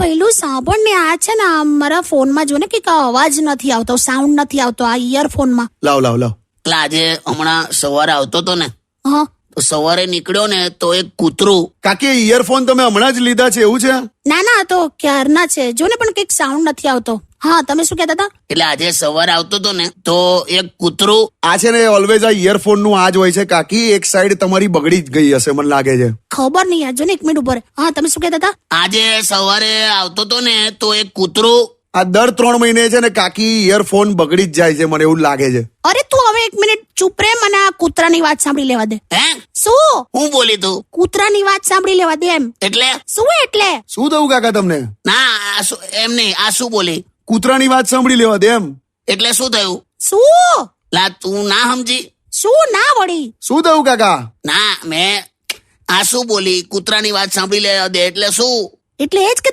પહેલું સાંભળ ને, આ છે ને મારા ફોનમાં જો ને કે અવાજ નથી આવતો, સાઉન્ડ નથી આવતો આ ઇયરફોનમાં. લાવ એટલે આજે હમણાં સવારે આવતો હતો ને, હા તો સવારે નીકળ્યો ને તો એક કૂતરું. કાકી ઇયરફોન તમે હમણાં જ લીધા છે એવું છે? ના તો ક્યારના છે જો ને, પણ કઈક સાઉન્ડ નથી આવતો. હા તમે શું કહેતા હતા? એટલે આજે સવારે આવતો હતો ને તો એક કૂતરું. આ છે ને ઓલવેઝ આ ઇયરફોન નું આ જ હોય છે કાકી, એક સાઈડ તમારી બગડી જ ગઈ હશે મને લાગે છે. ખબર નહીં યાર, જો ને એક મિનિટ ઉપર. હા તમે શું કહેતા હતા? આજે સવારે આવતો હતો ને તો એક કૂતરું. આ દર 3 મહિને છે ને કાકી ઇયરફોન બગડી જ જાય છે, મને એવું લાગે છે. અરે તું હવે એક મિનિટ ચૂપ રે, મને આ કૂતરાની વાત સાંભળી લેવા દે. હે શું? હું બોલી તું? કૂતરાની વાત સાંભળી લેવા દે એમ. એટલે શું એટલે? શું થયું કાકા તમને? ના એમ નહીં, આ શું બોલી? કૂતરાની વાત સાંભળી લેવા દે એમ. એટલે શું થયું? શું? લા તું ના સમજી? શું ના વળી? શું થયું કાકા? ના મેં આ શું બોલી? કૂતરાની વાત સાંભળી લેવા દે એટલે શું? એટલે એ જ કે